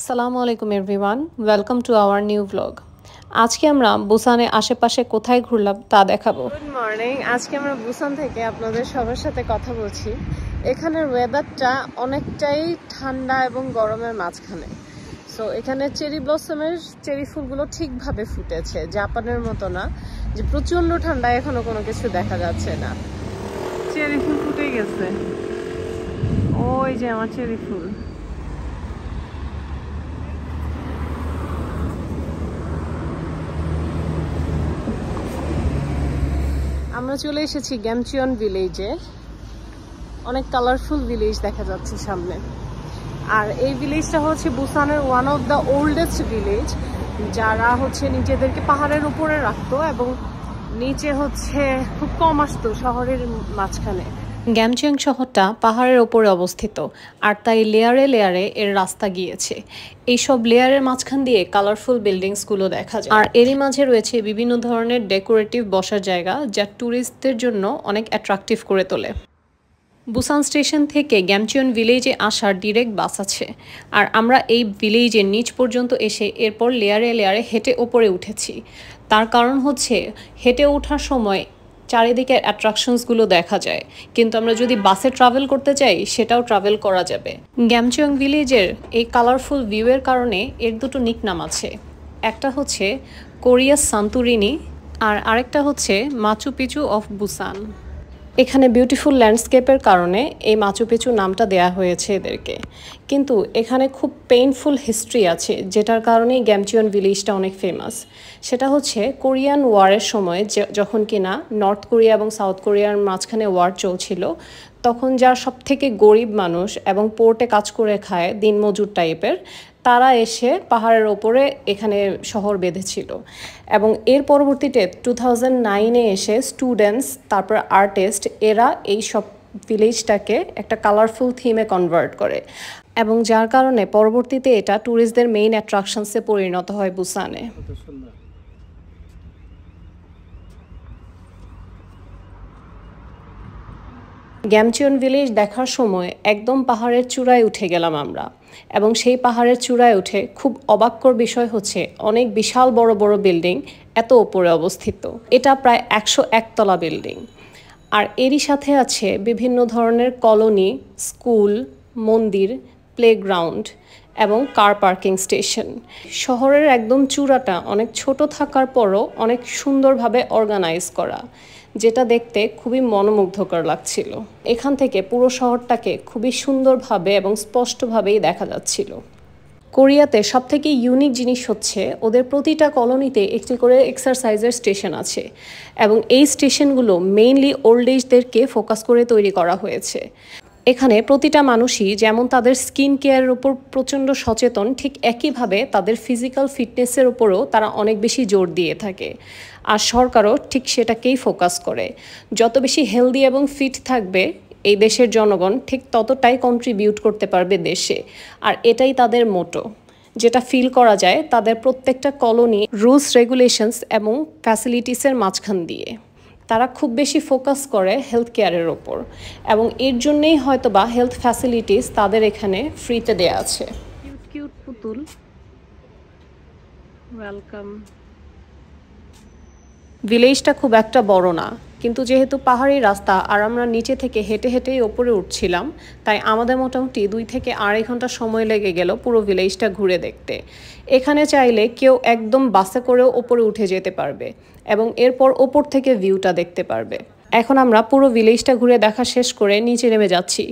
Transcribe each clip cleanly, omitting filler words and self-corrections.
আসসালামু আলাইকুম everyone, welcome to our new blog. আজকে আমরা বুসানে আশেপাশে কোথায় ঘুরলাম তা দেখাবো। Good morning. আজকে আমরা বুসান থেকে আপনাদের সবার সাথে কথা বলছি। এখানের ওয়েদারটা অনেকটাই ঠান্ডা এবং গরমের মাঝখানে। সো এখানে চেরি ব্লসমের চেরি ফুলগুলো ঠিকভাবে ফুটেছে, জাপানের মতো না যে প্রচন্ড ঠান্ডা এখনো কোনো কিছু দেখা যাচ্ছে না। চেরি ফুল ফুটে গেছে, ওই যে আমার চেরি ফুল। আমরা চলে এসেছি গ্যামচিয়ন ভিলেজে। অনেক কালারফুল ভিলেজ দেখা যাচ্ছে সামনে। আর এই ভিলেজটা হচ্ছে বুসানের one of the oldest village, যারা হচ্ছে নিজেদেরকে পাহাড়ের উপরে রাখতো এবং নিচে হচ্ছে খুব কম আসতো শহরের মাঝখানে। গ্যামচিয়ং শহরটা পাহাড়ের ওপরে অবস্থিত, আর তাই লেয়ারে লেয়ারে এর রাস্তা গিয়েছে। এইসব লেয়ারের মাঝখান দিয়ে কালারফুল বিল্ডিংসগুলো দেখা যায়। আর এরই মাঝে রয়েছে বিভিন্ন ধরনের ডেকোরেটিভ বসার জায়গা, যা ট্যুরিস্টদের জন্য অনেক অ্যাট্রাকটিভ করে তোলে। বুসান স্টেশন থেকে গ্যামচিয়ন ভিলেজে আসার ডিরেক্ট বাস আছে, আর আমরা এই ভিলেজের নিচ পর্যন্ত এসে এরপর লেয়ারে লেয়ারে হেঁটে ওপরে উঠেছি। তার কারণ হচ্ছে হেঁটে ওঠার সময় চারিদিকের অ্যাট্রাকশনসগুলো দেখা যায়, কিন্তু আমরা যদি বাসে ট্রাভেল করতে চাই সেটাও ট্রাভেল করা যাবে। গ্যামচিয়ং ভিলেজের এই কালারফুল ভিউয়ের কারণে এর দুটো নিকনাম আছে। একটা হচ্ছে কোরিয়া সান্তুরিনি, আর আরেকটা হচ্ছে মাচু পিচু অফ বুসান। এখানে বিউটিফুল ল্যান্ডস্কেপের কারণে এই মাচু পিচু নামটা দেয়া হয়েছে এদেরকে, কিন্তু এখানে খুব পেইনফুল হিস্ট্রি আছে, যেটার কারণেই গ্যামচিয়ন ভিলেজটা অনেক ফেমাস। সেটা হচ্ছে কোরিয়ান ওয়ারের সময়, যখন কিনা নর্থ কোরিয়া এবং সাউথ কোরিয়ার মাঝখানে ওয়ার চলছিল, তখন যার সব থেকে গরিব মানুষ এবং পোর্টে কাজ করে খায় দিনমজুর টাইপের, তারা এসে পাহাড়ের ওপরে এখানে শহর বেঁধেছিল। এবং এর পরবর্তীতে 2009-এ এসে স্টুডেন্টস, তারপর আর্টিস্ট, এরা এই সব ভিলেজটাকে একটা কালারফুল থিমে কনভার্ট করে, এবং যার কারণে পরবর্তীতে এটা ট্যুরিস্টদের মেইন অ্যাট্রাকশনসে পরিণত হয় বুসানে। গ্যামচিয়ন ভিলেজ দেখার সময় একদম পাহাড়ের চূড়ায় উঠে গেলাম আমরা, এবং সেই পাহাড়ের চূড়ায় উঠে খুব অবাক্যর বিষয় হচ্ছে অনেক বিশাল বড় বড় বিল্ডিং এত ওপরে অবস্থিত। এটা প্রায় 101 তলা বিল্ডিং, আর এরই সাথে আছে বিভিন্ন ধরনের কলোনি, স্কুল, মন্দির, প্লেগ্রাউন্ড এবং কার পার্কিং স্টেশন। শহরের একদম চূড়াটা অনেক ছোট থাকার পরও অনেক সুন্দরভাবে অর্গানাইজ করা, যেটা দেখতে খুবই মনোমুগ্ধকর লাগছিল। এখান থেকে পুরো শহরটাকে খুবই সুন্দরভাবে এবং স্পষ্টভাবেই দেখা যাচ্ছিল। কোরিয়াতে সবথেকে ইউনিক জিনিস হচ্ছে ওদের প্রতিটা কলোনিতে একটি করে এক্সারসাইজের স্টেশন আছে, এবং এই স্টেশনগুলো মেইনলি ওল্ড এজদেরকে ফোকাস করে তৈরি করা হয়েছে। এখানে প্রতিটা মানুষই যেমন তাদের স্কিন কেয়ারের উপর প্রচণ্ড সচেতন, ঠিক একইভাবে তাদের ফিজিক্যাল ফিটনেসের উপরও তারা অনেক বেশি জোর দিয়ে থাকে। আর সরকারও ঠিক সেটাকেই ফোকাস করে। যত বেশি হেলদি এবং ফিট থাকবে এই দেশের জনগণ, ঠিক ততটাই কন্ট্রিবিউট করতে পারবে দেশে। আর এটাই তাদের মোটো, যেটা ফিল করা যায় তাদের প্রত্যেকটা কলোনি রুলস, রেগুলেশনস এবং ফ্যাসিলিটিসের মাঝখান দিয়ে। তারা খুব বেশি ফোকাস করে হেলথ কেয়ারের ওপর, এবং এর জন্যেই হয়তোবা হেলথ ফ্যাসিলিটিস তাদের এখানে ফ্রিতে দেয়া আছে। কিউট কিউট পুতুল, ওয়েলকাম। ভিলেজটা খুব একটা বড় না, কিন্তু যেহেতু পাহাড়ি রাস্তা আর আমরা নিচে থেকে হেঁটে হেঁটেই ওপরে উঠছিলাম, তাই আমাদের মোটামুটি 2 থেকে 2.5 ঘন্টা সময় লেগে গেল পুরো ভিলেজটা ঘুরে দেখতে। এখানে চাইলে কেউ একদম বাসে করেও ওপরে উঠে যেতে পারবে, এবং এরপর ওপর থেকে ভিউটা দেখতে পারবে। এখন আমরা পুরো ভিলেজটা ঘুরে দেখা শেষ করে নিচে নেমে যাচ্ছি।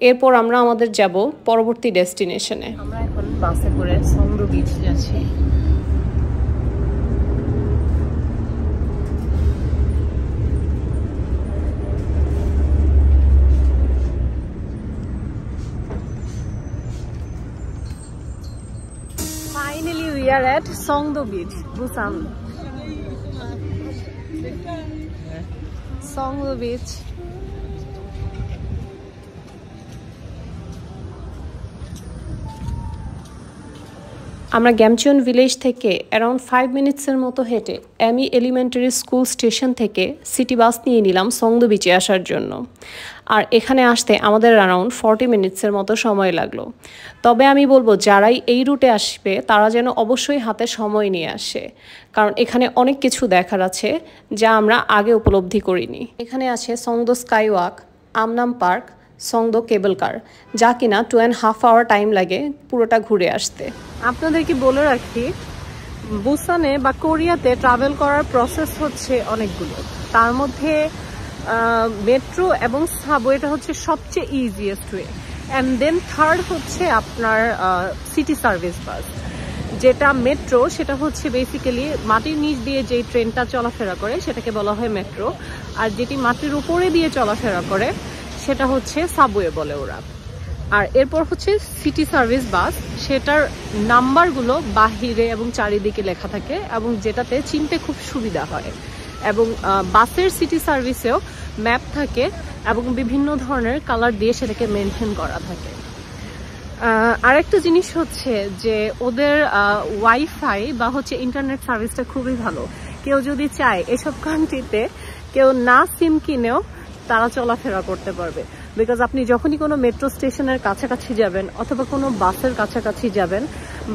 এরপর আমরা আমাদের যাব পরবর্তী ডেস্টিনেশনে। আমরা এখন বাসে করে সমুদ্র বিচ যাচ্ছি। Finally, we are at Songdo Beach, Busan. Songdo Beach. আমরা গ্যামচিয়ন ভিলেজ থেকে অ্যারাউন্ড 5 মিনিটসের মতো হেঁটে অ্যামি এলিমেন্টারি স্কুল স্টেশন থেকে সিটি বাস নিয়ে নিলাম সংদো বিচে আসার জন্য। আর এখানে আসতে আমাদের অ্যারাউন্ড 40 মিনিটসের মতো সময় লাগলো। তবে আমি বলবো যারাই এই রুটে আসবে তারা যেন অবশ্যই হাতে সময় নিয়ে আসে, কারণ এখানে অনেক কিছু দেখার আছে যা আমরা আগে উপলব্ধি করিনি। এখানে আছে সংদো স্কাই ওয়াক, আমনাম পার্ক, সংদো কেবল কার, যা কিনা 2.5 আওয়ার টাইম লাগে পুরোটা ঘুরে আসতে। আপনাদেরকে বলে রাখি, বুসানে বা কোরিয়াতে ট্রাভেল করার প্রসেস হচ্ছে অনেকগুলো। তার মধ্যে মেট্রো এবং সাবওয়েটা হচ্ছে সবচেয়ে easiest way, and then third হচ্ছে আপনার সিটি সার্ভিস বাস। যেটা মেট্রো সেটা হচ্ছে বেসিক্যালি মাটির নিচ দিয়ে যেই ট্রেনটা চলাফেরা করে সেটাকে বলা হয় মেট্রো, আর যেটি মাটির উপরে দিয়ে চলাফেরা করে সেটা হচ্ছে সাবওয়ে বলে ওরা। আর এরপর হচ্ছে সিটি সার্ভিস বাস, সেটার নাম্বারগুলো বাহিরে এবং চারিদিকে লেখা থাকে এবং যেটাতে চিনতে খুব সুবিধা হয়। এবং বাসের সিটি সার্ভিসেও ম্যাপ থাকে এবং বিভিন্ন ধরনের কালার দিয়ে সেটাকে মেনশন করা থাকে। আরেকটা জিনিস হচ্ছে যে ওদের ওয়াইফাই বা হচ্ছে ইন্টারনেট সার্ভিসটা খুবই ভালো। কেউ যদি চায় এসব কান্ট্রিতে কেউ না সিম কিনেও তারা চলাফেরা করতে পারবে, বিকজ আপনি যখনই কোনো মেট্রো স্টেশনের কাছাকাছি যাবেন অথবা কোনো বাসের কাছাকাছি যাবেন,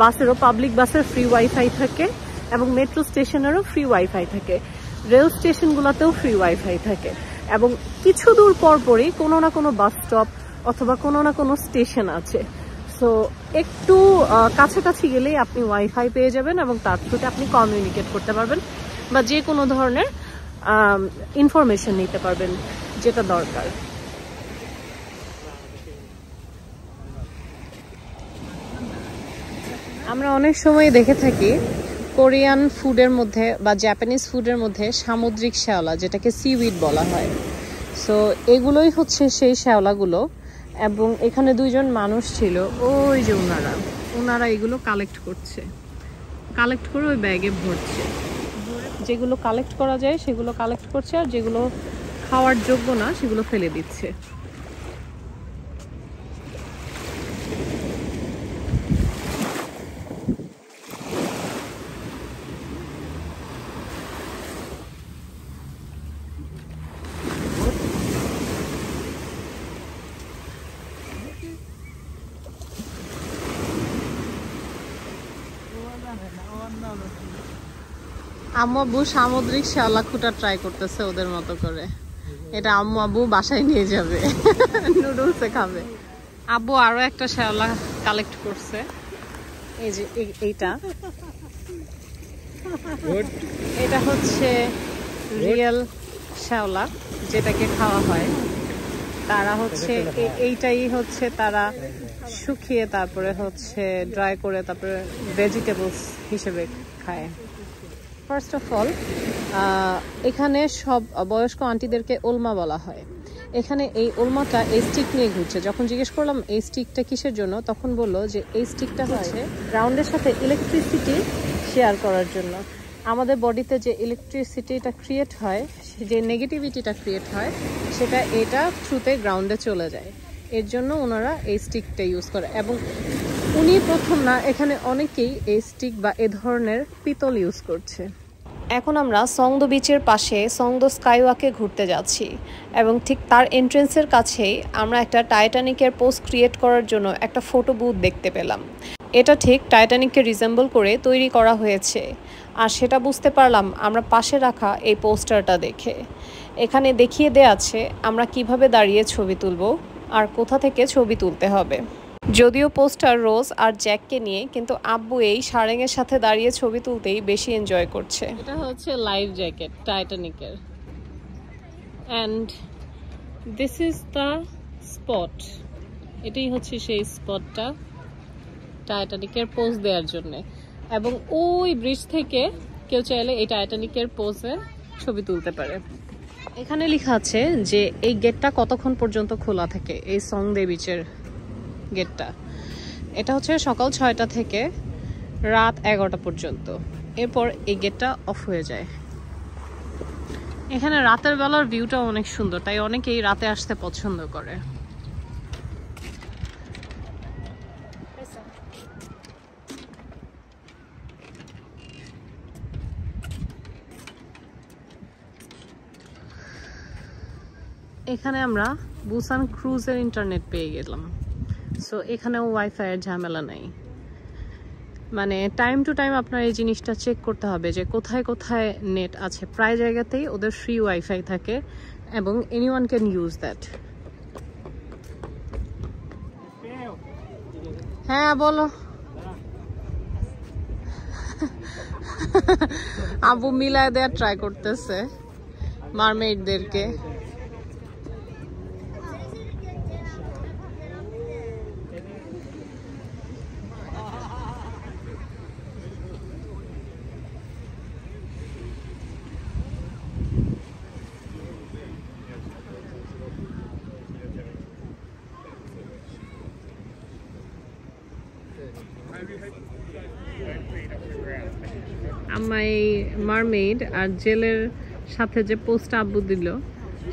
বাসেরও পাবলিক বাসের ফ্রি ওয়াইফাই থাকে এবং মেট্রো স্টেশনেরও ফ্রি ওয়াইফাই থাকে, রেল স্টেশনগুলোতেও ফ্রি ওয়াইফাই থাকে, এবং কিছু দূর পর পরই কোনো না কোনো বাস স্টপ অথবা কোনো না কোনো স্টেশন আছে। সো একটু কাছাকাছি গেলেই আপনি ওয়াইফাই পেয়ে যাবেন এবং তার থ্রুতে আপনি কমিউনিকেট করতে পারবেন বা যে কোনো ধরনের ইনফরমেশন নিতে পারবেন যেটা দরকার। আমরা অনেক সময় দেখে থাকি কোরিয়ান ফুডের মধ্যে বা জাপানিজ ফুডের মধ্যে সামুদ্রিক শ্যাওলা, যেটাকে সিউইড বলা হয়। সো এগুলোই হচ্ছে সেই শ্যাওলাগুলো, এবং এখানে দুইজন মানুষ ছিল, ওই যে ওনারা এগুলো কালেক্ট করে ওই ব্যাগে ভরছে। যেগুলো কালেক্ট করা যায় সেগুলো কালেক্ট করছে, আর যেগুলো খাওয়ার যোগ্য না সেগুলো ফেলে দিচ্ছে। আম্মু আব্বু সামুদ্রিক শ্যাওলা খুঁটা ট্রাই করতেছে ওদের মতো করে। এটা আম্মু আব্বু বাসায় নিয়ে যাবে, নুডলসে খাবে। আব্বু আরো একটা শ্যাওলা কালেক্ট করছে, এই যে এটা হচ্ছে রিয়েল শ্যাওলা যেটাকে খাওয়া হয়। তারা হচ্ছে এইটাই হচ্ছে তারা শুকিয়ে তারপরে হচ্ছে ড্রাই করে তারপরে ভেজিটেবলস হিসেবে খায়। ফার্স্ট অফ অল এখানে সব বয়স্ক আন্টিদেরকে ওলমা বলা হয়। এখানে এই ওলমাটা এই স্টিক নিয়ে ঘুরছে। যখন জিজ্ঞেস করলাম এই স্টিকটা কিসের জন্য, তখন বললো যে এই স্টিকটা হচ্ছে গ্রাউন্ডের সাথে ইলেকট্রিসিটি শেয়ার করার জন্য। আমাদের বডিতে যে ইলেকট্রিসিটিটা ক্রিয়েট হয়, যে নেগেটিভিটিটা ক্রিয়েট হয়, সেটা এটা থ্রুতে গ্রাউন্ডে চলে যায়। এর জন্য ওনারা এই স্টিকটা ইউজ করে, এবং উনি প্রথম না, এখানে অনেকেই এই স্টিক বা এ ধরনের পিতল ইউজ করছে। এখন আমরা সংদো বিচের পাশে সংদো স্কাইওয়াকে ঘুরতে যাচ্ছি, এবং ঠিক তার এন্ট্রেন্সের কাছেই আমরা একটা টাইটানিকের পোস্ট ক্রিয়েট করার জন্য একটা ফটো বুথ দেখতে পেলাম। এটা ঠিক টাইটানিককে রিজেম্বল করে তৈরি করা হয়েছে, আর সেটা বুঝতে পারলাম আমরা পাশে রাখা এই পোস্টারটা দেখে। এখানে দেখিয়ে দেয়া আছে আমরা কিভাবে দাঁড়িয়ে ছবি তুলব আর কোথা থেকে ছবি তুলতে হবে। যদিও পোস্টার রোজ আর জ্যাককে নিয়ে, কিন্তু আব্বু এই সারেঙের সাথে দাঁড়িয়ে ছবি তুলতেই বেশি এনজয় করছে। এটা হচ্ছে লাইফ জ্যাকেট টাইটানিকের, and this is the spot. এটাই হচ্ছে সেই স্পটটা টাইটানিকের পোজ দেওয়ার জন্য, এবং ওই ব্রিজ থেকে কেউ চাইলে এই টাইটানিকের পোজে ছবি তুলতে পারে। এখানে লেখা আছে যে এই গেটটা কতক্ষণ পর্যন্ত খোলা থাকে, এই সংদো বিচের গেটটা। এটা হচ্ছে সকাল 6টা থেকে রাত 11টা পর্যন্ত। এরপর এই গেটটা অফ হয়ে যায়। এখানে রাতের বেলার ভিউটা অনেক সুন্দর, তাই অনেকেই রাতে আসতে পছন্দ করে। এখানে আমরা বুসান ক্রুজের ইন্টারনেট পেয়ে গেলাম। সো এখানেও ওয়াইফাই এর ঝামেলা নেই। মানে টাইম টু টাইম আপনার এই জিনিসটা চেক করতে হবে যে কোথায় কোথায় নেট আছে। প্রায় জায়গাতেই ওদের ফ্রি ওয়াইফাই থাকে এবং এনিওয়ান ক্যান ইউজ দ্যাট। হ্যাঁ বলো। আবু মিলায় দেওয়ার ট্রাই করতেছে মারমেইডদেরকে। আমার এই মারমেইড আর জেলের সাথে যে পোস্ট আব্বু দিল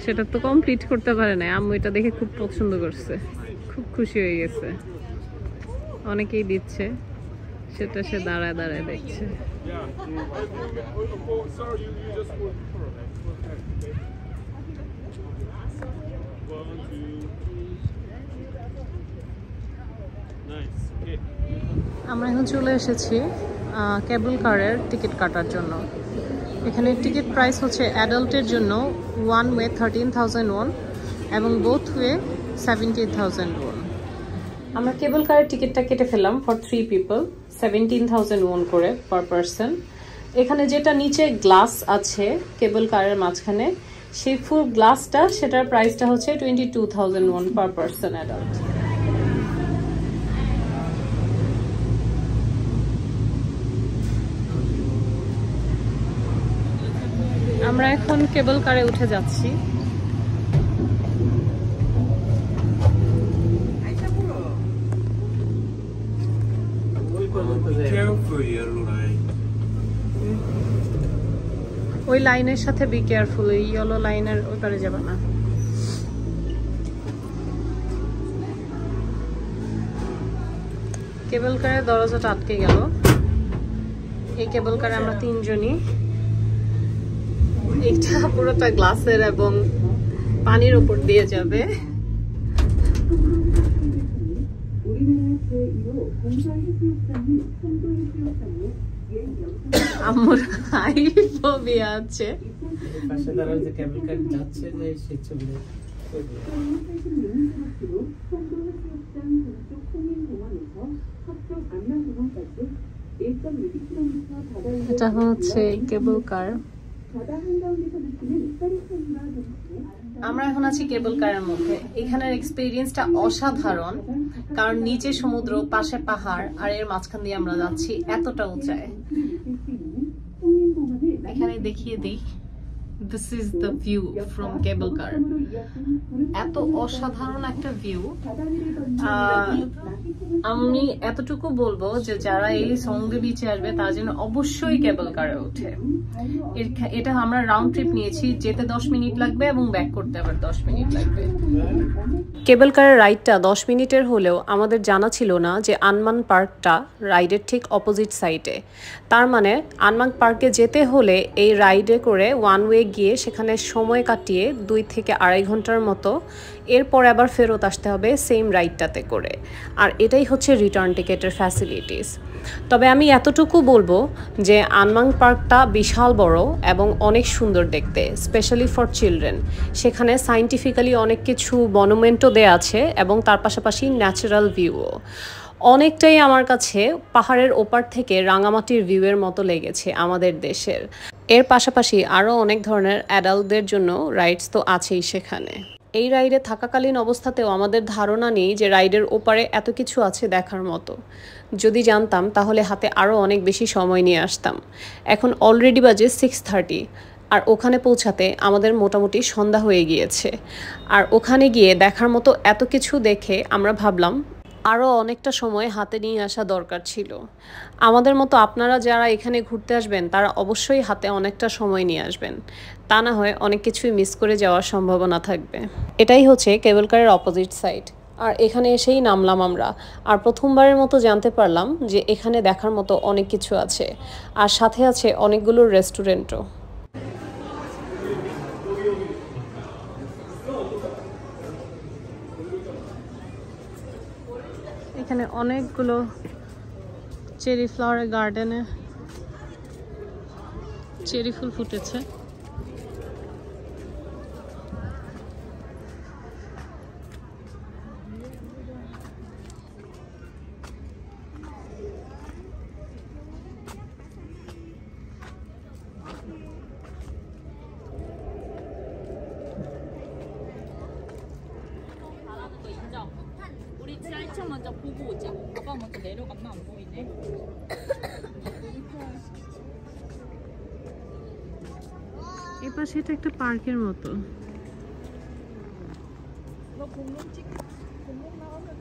সেটা তো কমপ্লিট করতে পারে না। আম্মু এটা দেখে খুব পছন্দ করছে, খুব খুশি হয়ে গেছে। অনেকেই দিচ্ছে, সেটা সে দাঁড়ায় দাঁড়ায় দেখছে। আমরা এখন চলে এসেছি কেবল কারের টিকিট কাটার জন্য। এখানে টিকিট প্রাইস হচ্ছে অ্যাডাল্টের জন্য ওয়ান ওয়ে 13,000 ওয়ান এবং বোথ ওয়ে 17,000 ওয়ান। আমরা কেবল কারের টিকিটটা কেটে ফেললাম ফর 3 পিপল, 17,000 ওয়ান করে পার পারসন। এখানে যেটা নিচে গ্লাস আছে কেবল কারের মাঝখানে, সেই ফুল গ্লাসটা, সেটার প্রাইসটা হচ্ছে 22,000 ওয়ান পার পারসন অ্যাডাল্ট। আমরা এখন কেবল কারে উঠে যাচ্ছি। ওই লাইনের সাথে বি কেয়ারফুল, ওই ইয়েলো লাইনের ওই পারে যাবে না। কেবল কারের দরজাটা আটকে গেল। এই কেবল কারে আমরা 3 জনই। এটা পুরোটা গ্লাসের এবং পানির উপর দিয়ে যাবে। আমার হাইফোবিয়া আছে। পাশে দাঁড়ায় যে কেবল কার যাচ্ছে যে সেই ছবি। এটা হচ্ছে কেবল কার। আমরা এখন আছি কেবল কারের মধ্যে। এখানের এক্সপেরিয়েন্সটা অসাধারণ, কারণ নিচে সমুদ্র, পাশে পাহাড়, আর এর মাঝখান দিয়ে আমরা যাচ্ছি এতটা উঁচায়। এখানে দেখিয়ে দিই, this is the view from cable car. এত অসাধারণ একটা ভিউ। আমি এতটুকু বলবো যে যারা এই সমুদ্র বিচে আসবে তার জন্য অবশ্যই কেবল কারে ওঠে। এটা আমরা রাউন্ড ট্রিপ নিয়েছি, যেতে 10 মিনিট লাগবে এবং ব্যাক করতে আবার 10 মিনিট লাগবে। কেবল কারের রাইডটা 10 মিনিটের হলেও আমাদের জানা ছিল না যে আনমান পার্কটা রাইডের ঠিক অপোজিট সাইডে। তার মানে আনমান পার্কে যেতে হলে এই রাইডে করে ওয়ান ওয়ে গিয়ে সেখানে সময় কাটিয়ে 2 থেকে 2.5 ঘন্টার মতো, এরপর আবার ফেরত আসতে হবে সেম রাইডটাতে করে। আর এটাই হচ্ছে রিটার্ন টিকেটের ফ্যাসিলিটিস। তবে আমি এতটুকু বলবো যে আনমাং পার্কটা বিশাল বড় এবং অনেক সুন্দর দেখতে, স্পেশালি ফর চিলড্রেন। সেখানে সায়েন্টিফিক্যালি অনেক কিছু মনুমেন্টও দেয়া আছে এবং তার পাশাপাশি ন্যাচারাল ভিউও। অনেকটাই আমার কাছে পাহাড়ের ওপার থেকে রাঙামাটির ভিউয়ের মতো লেগেছে আমাদের দেশের। এর পাশাপাশি আরও অনেক ধরনের অ্যাডাল্টদের জন্য রাইডস তো আছেই সেখানে। এই রাইডে থাকাকালীন অবস্থাতেও আমাদের ধারণা নেই যে রাইডের ওপারে এত কিছু আছে দেখার মতো। যদি জানতাম তাহলে হাতে আরও অনেক বেশি সময় নিয়ে আসতাম। এখন অলরেডি বাজে 6:30, আর ওখানে পৌঁছাতে আমাদের মোটামুটি সন্ধ্যা হয়ে গিয়েছে। আর ওখানে গিয়ে দেখার মতো এত কিছু দেখে আমরা ভাবলাম আরও অনেকটা সময় হাতে নিয়ে আসা দরকার ছিল। আমাদের মতো আপনারা যারা এখানে ঘুরতে আসবেন তারা অবশ্যই হাতে অনেকটা সময় নিয়ে আসবেন, তা না হয় অনেক কিছুই মিস করে যাওয়ার সম্ভাবনা থাকবে। এটাই হচ্ছে কেবল কারের অপোজিট সাইড। আর এখানে এসেই নামলাম আমরা, আর প্রথমবারের মতো জানতে পারলাম যে এখানে দেখার মতো অনেক কিছু আছে, আর সাথে আছে অনেকগুলো রেস্টুরেন্টও। এখানে অনেকগুলো চেরি ফ্লাওয়ারের গার্ডেনে চেরি ফুল ফুটেছে। 우리 지하 1층 먼저 보고 오자. 아빠 먼저 내려가면 안 보이네. এই পাশে এটা একটা পার্কের মতো। 너 공룡 찍 공룡 나오면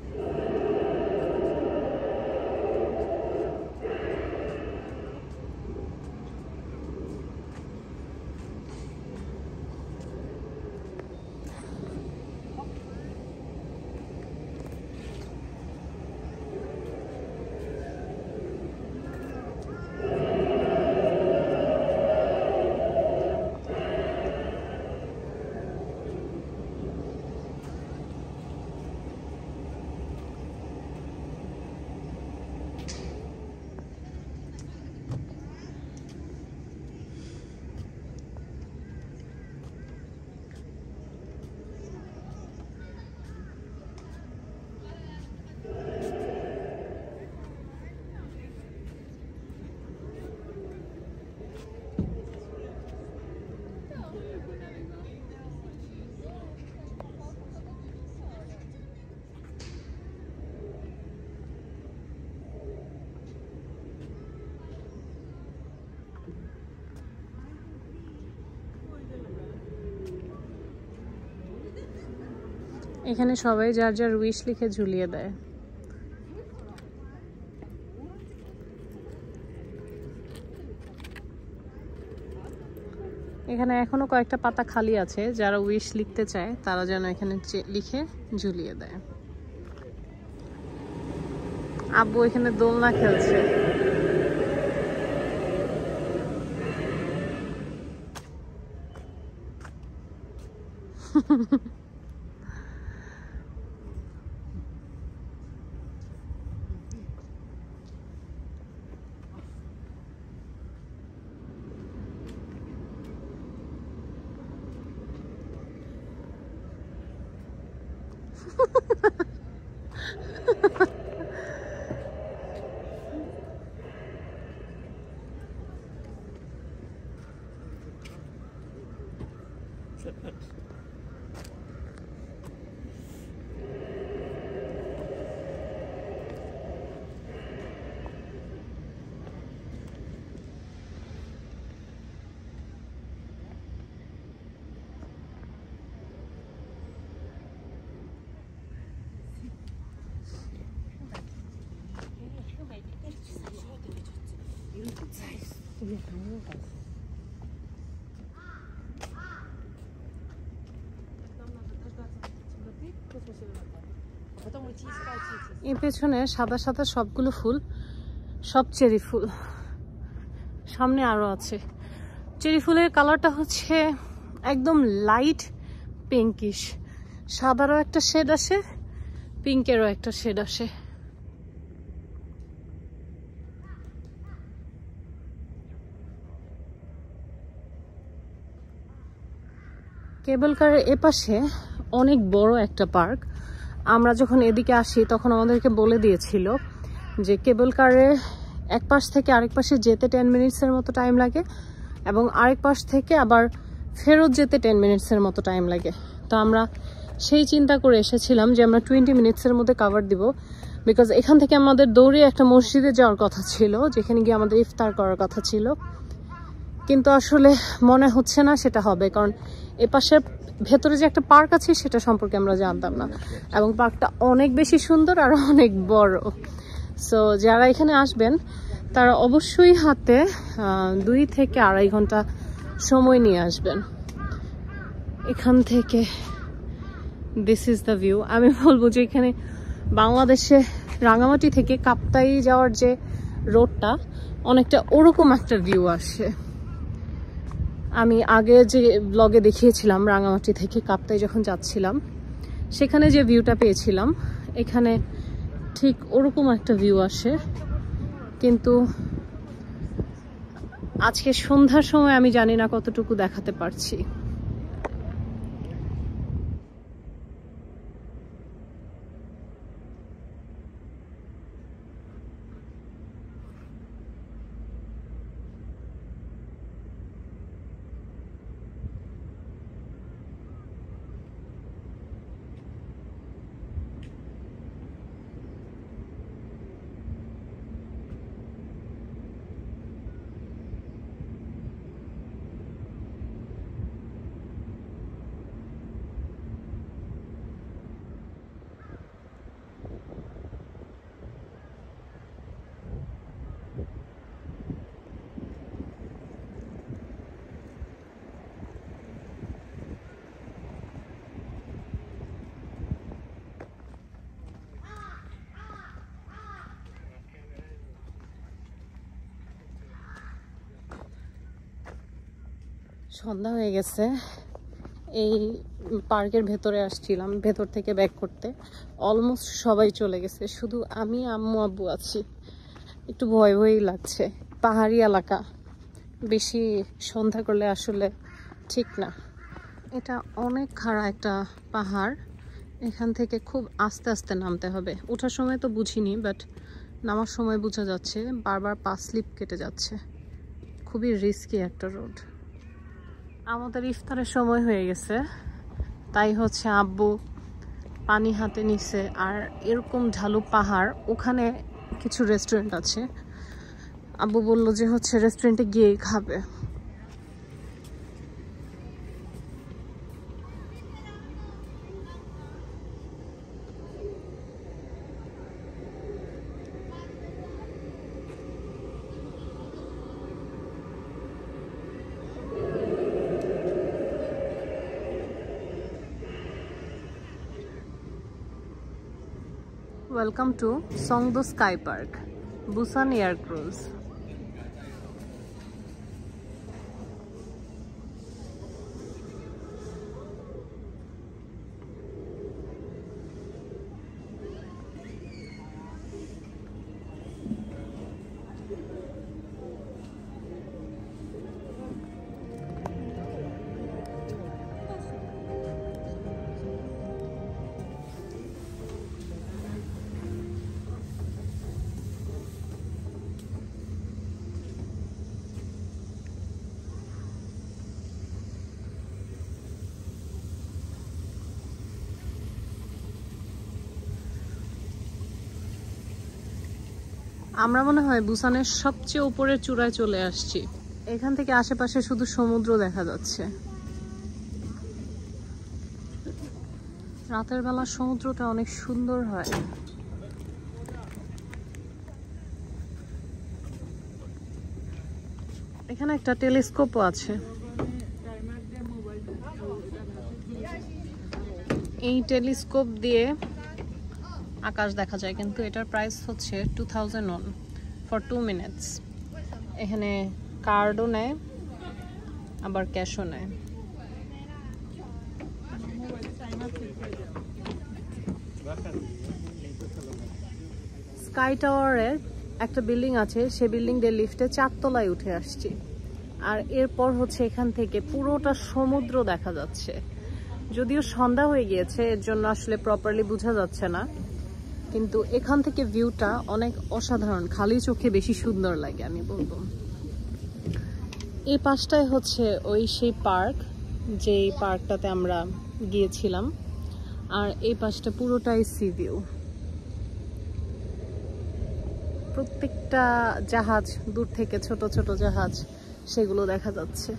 এখানে সবাই যার যার উইশ লিখে ঝুলিয়ে দেয়। এখানে এখনো কয়েকটা পাতা খালি আছে, যারা উইশ লিখতে চায় তারা যেন এখানে লিখে ঝুলিয়ে দেয়। আব্বু এখানে দোলনা খেলছে। এই পেছনে সাদা সাদা সবগুলো ফুল, সব চেরি ফুল। সামনে আরো আছে। চেরি ফুলের কালারটা হচ্ছে একদম লাইট পিঙ্কিশ। সাদারও একটা শেড আসে, পিঙ্কেরও একটা শেড আসে। কেবল কারের এপাশে অনেক বড় একটা পার্ক। আমরা যখন এদিকে আসি তখন আমাদেরকে বলে দিয়েছিল যে কেবল কারে এক পাশ থেকে আরেক পাশে যেতে 10 মিনিটসের মতো টাইম লাগে এবং আরেক পাশ থেকে আবার ফেরত যেতে 10 মিনিটসের মতো টাইম লাগে। তো আমরা সেই চিন্তা করে এসেছিলাম যে আমরা 20 মিনিটসের মধ্যে কাভার দিব, বিকজ এখান থেকে আমাদের দৌড়ে একটা মসজিদে যাওয়ার কথা ছিল, যেখানে গিয়ে আমাদের ইফতার করার কথা ছিল। কিন্তু আসলে মনে হচ্ছে না সেটা হবে, কারণ এপাশে ভেতরে যে একটা পার্ক আছে সেটা সম্পর্কে আমরা জানতাম না, এবং পার্কটা অনেক বেশি সুন্দর আর অনেক বড়। সো যারা এখানে আসবেন তারা অবশ্যই হাতে 2 থেকে 2.5 ঘন্টা সময় নিয়ে আসবেন। এখান থেকে দিস ইজ দ্য ভিউ। আমি বলবো যে এখানে বাংলাদেশে রাঙামাটি থেকে কাপ্তাই যাওয়ার যে রোডটা, অনেকটা ওরকম একটা ভিউ আসে। আমি আগে যে ব্লগে দেখিয়েছিলাম রাঙামাটি থেকে কাপ্তাই যখন যাচ্ছিলাম, সেখানে যে ভিউটা পেয়েছিলাম এখানে ঠিক ওরকম একটা ভিউ আসে, কিন্তু আজকে সন্ধ্যার সময় আমি জানি না কতটুকু দেখাতে পারছি। সন্ধ্যা হয়ে গেছে, এই পার্কের ভেতরে আসছিলাম, ভেতর থেকে ব্যাক করতে অলমোস্ট সবাই চলে গেছে, শুধু আমি আম্মু আব্বু আছি। একটু ভয় ভয়ই লাগছে, পাহাড়ি এলাকা, বেশি সন্ধ্যা করলে আসলে ঠিক না। এটা অনেক খাড়া একটা পাহাড়, এখান থেকে খুব আস্তে আস্তে নামতে হবে। ওঠার সময় তো বুঝিনি, বাট নামার সময় বোঝা যাচ্ছে বারবার পা স্লিপ কেটে যাচ্ছে। খুবই রিস্কি একটা রোড। আমাদের ইফতারের সময় হয়ে গেছে, তাই হচ্ছে আব্বু পানি হাতে নিছে। আর এরকম ঢালু পাহাড়, ওখানে কিছু রেস্টুরেন্ট আছে, আব্বু বললো যে হচ্ছে রেস্টুরেন্টে গিয়েই খাবে। Welcome to Songdo Sky Park, Busan Air Cruise. আমরা মনে হয় বুসানের সবচেয়ে উপরের চূড়ায় চলে আসছি। এখান থেকে আশেপাশে শুধু সমুদ্র দেখা যাচ্ছে। রাতের বেলা সমুদ্রটা অনেক সুন্দর হয়। এখানে একটা টেলিস্কোপও আছে। এই টেলিস্কোপ দিয়ে আকাশ দেখা যায়, কিন্তু এটার প্রাইস হচ্ছে 2000 won ফর 2 minutes। এখানে কার্ডও নেয়, আবার ক্যাশও নেয়। স্কাই টাওয়ারের একটা বিল্ডিং আছে, সে বিল্ডিং দিয়ে লিফটে 4 তলায় উঠে আসছি। আর এরপর হচ্ছে এখান থেকে পুরোটা সমুদ্র দেখা যাচ্ছে। যদিও সন্ধ্যা হয়ে গিয়েছে, এর জন্য আসলে প্রপারলি বোঝা যাচ্ছে না, কিন্তু এখান থেকে ভিউটা অনেক অসাধারণ, খালি চোখে বেশি সুন্দর লাগে আমি বলবো। এই পাশটায় হচ্ছে ওই সেই পার্ক, যেই পার্কটাতে আমরা গিয়েছিলাম, আর এই পাশটা পুরোটাই সি ভিউ। প্রত্যেকটা জাহাজ, দূর থেকে ছোট ছোট জাহাজ, সেগুলো দেখা যাচ্ছে।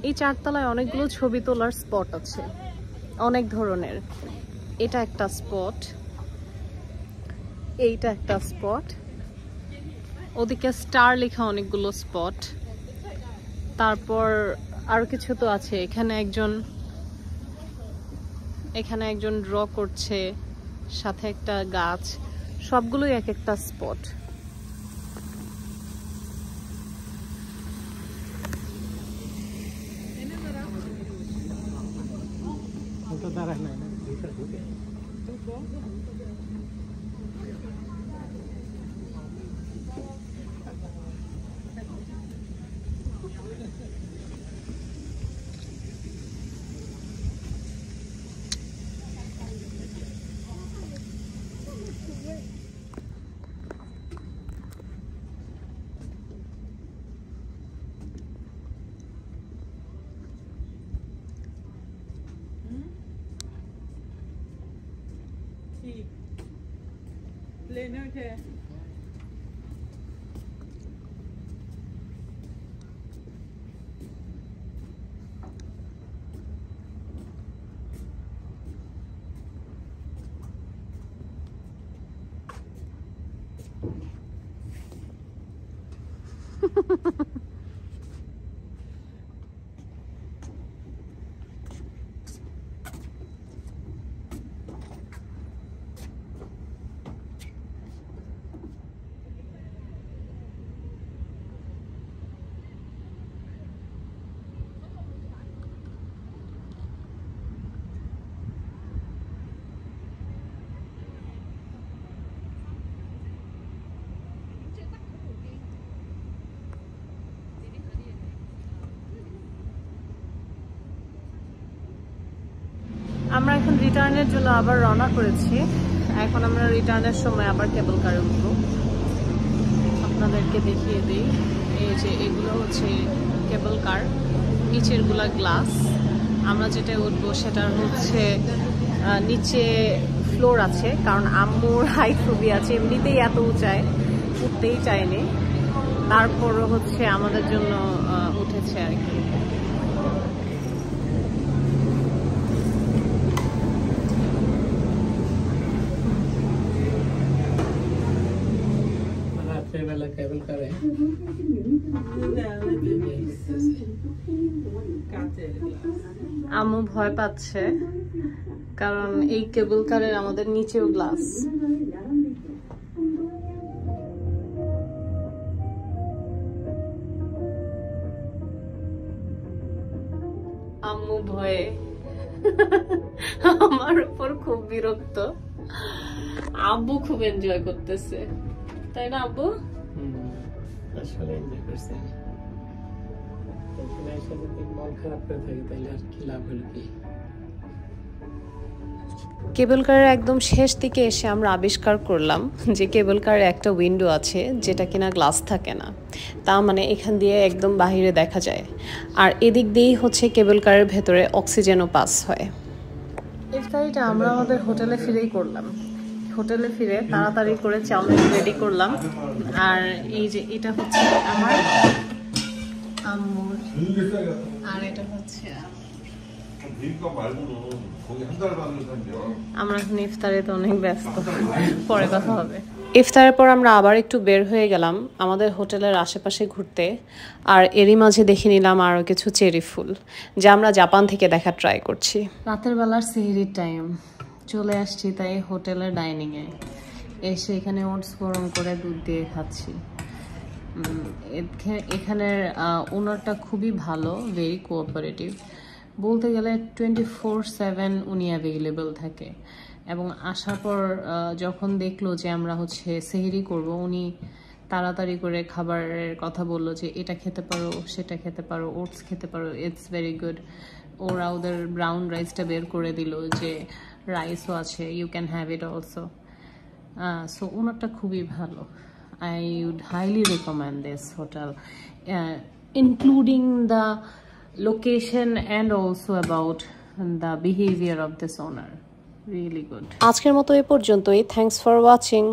এই 4 তলায় অনেকগুলো ছবি তোলার স্পট আছে, অনেক ধরনের। এটা একটা স্পট, এইটা একটা স্পট, ওদিকে স্টার লেখা অনেকগুলো স্পট। তারপর আরো কিছু তো আছে। এখানে একজন ড্র করছে, সাথে একটা গাছ, সবগুলোই এক একটা স্পট। Okay. আমরা এখন রিটার্নের জন্য আবার রওনা করেছি। এখন আমরা রিটার্নের সময় আবার কেবল কারে উঠবো। আপনাদেরকে দেখিয়ে দিই, এই যে এগুলো হচ্ছে কেবল কার, নিচের গুলা গ্লাস। আমরা যেটা উঠবো সেটার হচ্ছে নিচে ফ্লোর আছে, কারণ আম্মুর হাইট খুবই আছে, এমনিতেই এত উঁচায় উঠতেই চায়নি, তারপরও হচ্ছে আমাদের জন্য উঠেছে আর কি। আম্মু ভয় পাচ্ছে কারণ এই কেবল কারের আমাদের নিচেও গ্লাস। আম্মু ভয়ে আমার উপর খুব বিরক্ত। আব্বু খুব এনজয় করতেছে, তাই না আব্বু? আসলে এনজয় করছে। কেবল কারের একদম শেষ দিকে এসে আমরা আবিষ্কার করলাম যে কেবল কারের একটা উইন্ডো আছে যেটা কিনা গ্লাস থাকে না, তা মানে এখান দিয়ে একদম বাহিরে দেখা যায়, আর এদিক দিয়েই হচ্ছে কেবল কারের ভেতরে অক্সিজেনও পাস হয়। ইফতারিটা আমরা আমাদের হোটেলে ফিরেই করলাম। হোটেলে ফিরে তাড়াতাড়ি করে চাউমিন রেডি করলাম, আর এই যে এটা হচ্ছে আমার আম্মুর, আর এটা হচ্ছে আমরা এখন ইফতারে তো অনেক ব্যস্ত, পরে কথা হবে। ইফতারের পর আমরা আবার একটু বের হয়ে গেলাম আমাদের হোটেলের আশেপাশে ঘুরতে, আর এরই মাঝে দেখে নিলাম আরও কিছু চেরি ফুল যা আমরা জাপান থেকে দেখা ট্রাই করছি। রাতের বেলার সেহরির টাইম চলে আসছি, তাই হোটেলের ডাইনিংয়ে এসে এখানে ওটস গরম করে দুধ দিয়ে খাচ্ছি। এখানের ওনারটা খুবই ভালো, ভেরি কোঅপারেটিভ, বলতে গেলে 24/7 উনি অ্যাভেলেবল থাকে। এবং আসার পর যখন দেখলো যে আমরা হচ্ছে সেহরি করব, উনি তাড়াতাড়ি করে খাবারের কথা বললো যে এটা খেতে পারো, সেটা খেতে পারো, ওটস খেতে পারো, ইটস ভেরি গুড। ওরা ওদের ব্রাউন রাইসটা বের করে দিল যে রাইসও আছে, you can have it also. So ওনারটা খুবই ভালো। I would highly recommend this hotel, including the location and also about the behavior of this owner. Really good. আজকের মতো এই পর্যন্তই। Thanks for watching.